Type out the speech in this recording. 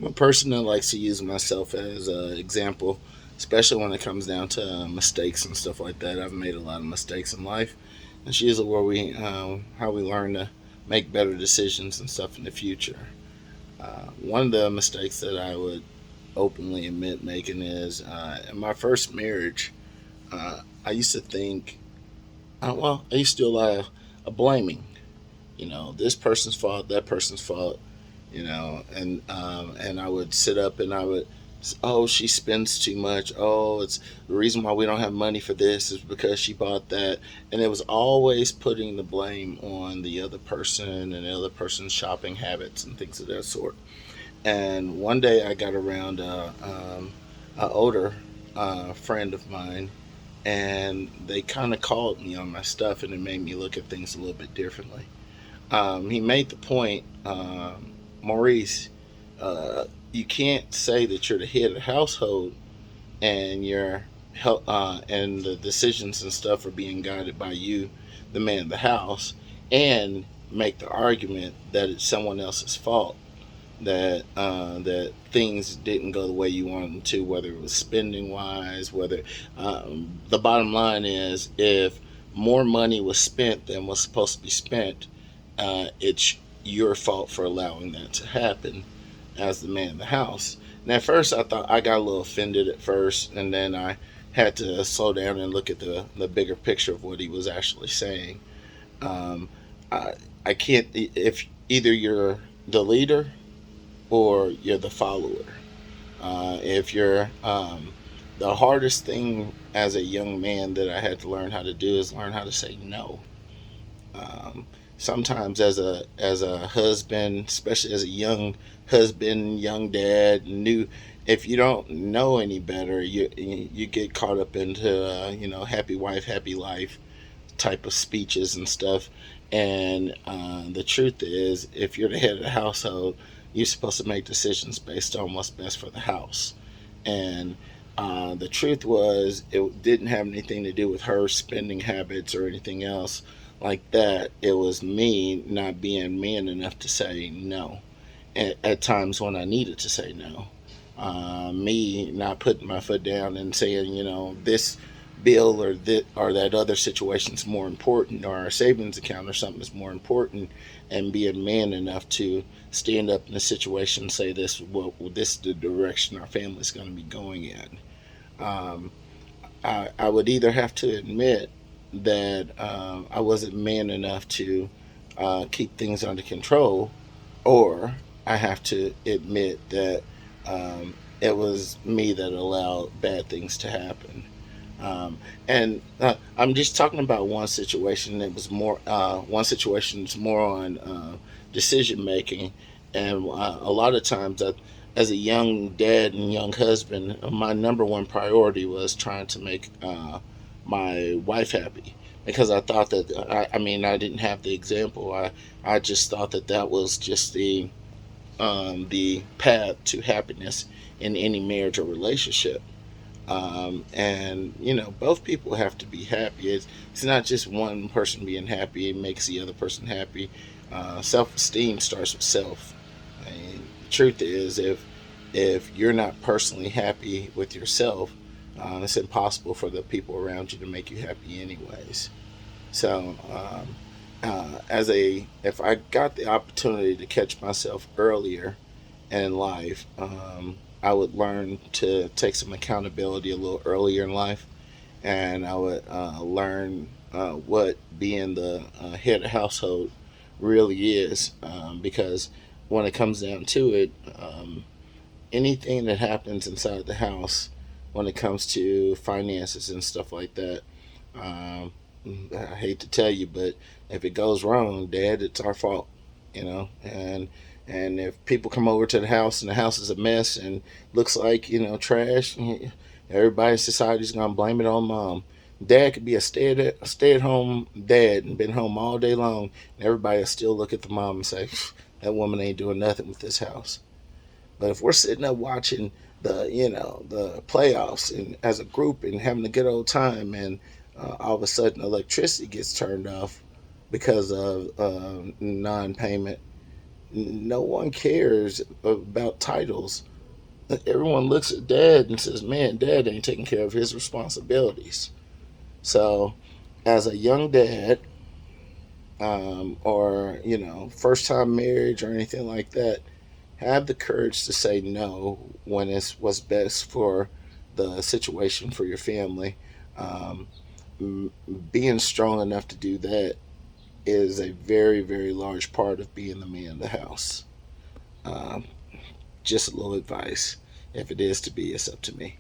I'm a person that likes to use myself as an example, especially when it comes down to mistakes and stuff like that. I've made a lot of mistakes in life, and she is where we how we learn to make better decisions and stuff in the future. One of the mistakes that I would openly admit making is in my first marriage. I used to think, I used to do a lot of blaming. This person's fault, that person's fault. And I would sit up and I would, oh, she spends too much. Oh, it's the reason why we don't have money for this is because she bought that. And it was always putting the blame on the other person and the other person's shopping habits and things of that sort. And one day I got around an older friend of mine, and they kind of called me on my stuff, and it made me look at things a little bit differently. He made the point, Maurice, you can't say that you're the head of the household and and the decisions and stuff are being guided by you, the man of the house, and make the argument that it's someone else's fault that things didn't go the way you wanted them to, whether it was spending wise, whether the bottom line is if more money was spent than was supposed to be spent, it's your fault for allowing that to happen as the man of the house. And at first, I thought I got a little offended at first, and then I had to slow down and look at the bigger picture of what he was actually saying. Um, I, I can't, if either you're the leader or you're the follower. If you're The hardest thing as a young man that I had to learn how to do is learn how to say no. Um, Sometimes as a husband, especially as a young husband, young dad, new, if you don't know any better, you get caught up into happy wife, happy life type of speeches and stuff. And the truth is, if you're the head of the household, you're supposed to make decisions based on what's best for the house. And the truth was, it didn't have anything to do with her spending habits or anything else like that. It was me not being man enough to say no at times when I needed to say no. Me not putting my foot down and saying, this bill or that other situation is more important, or our savings account or something is more important, and being man enough to stand up in a situation and say this is the direction our family's going to be going in. Um, I would either have to admit that I wasn't man enough to keep things under control, or I have to admit that it was me that allowed bad things to happen. And I'm just talking about one situation that was more one situation that's more on decision making, and a lot of times as a young dad and young husband, my number one priority was trying to make my wife happy, because I thought that I mean, I didn't have the example. I just thought that that was just the path to happiness in any marriage or relationship. And both people have to be happy. It's not just one person being happy; it makes the other person happy. Self-esteem starts with self. I mean, the truth is, if you're not personally happy with yourself, it's impossible for the people around you to make you happy, anyways. So, as a if I got the opportunity to catch myself earlier in life, I would learn to take some accountability a little earlier in life, and I would learn what being the head of household really is. Because when it comes down to it, anything that happens inside the house, when it comes to finances and stuff like that, um, I hate to tell you, but if it goes wrong, Dad, it's our fault. And if people come over to the house and the house is a mess and looks like trash, everybody in society is gonna blame it on Mom. Dad could be a stay at home dad and been home all day long, and everybody will still look at the mom and say, "That woman ain't doing nothing with this house." But if we're sitting up watching the playoffs and as a group and having a good old time, and all of a sudden electricity gets turned off because of non-payment, No one cares about titles. Everyone looks at dad and says, man, dad ain't taking care of his responsibilities. So, as a young dad, or, first time marriage or anything like that, have the courage to say no when it's what's best for the situation for your family. Um, Being strong enough to do that is a very, very large part of being the man of the house. Um, just a little advice. If it is to be, it's up to me.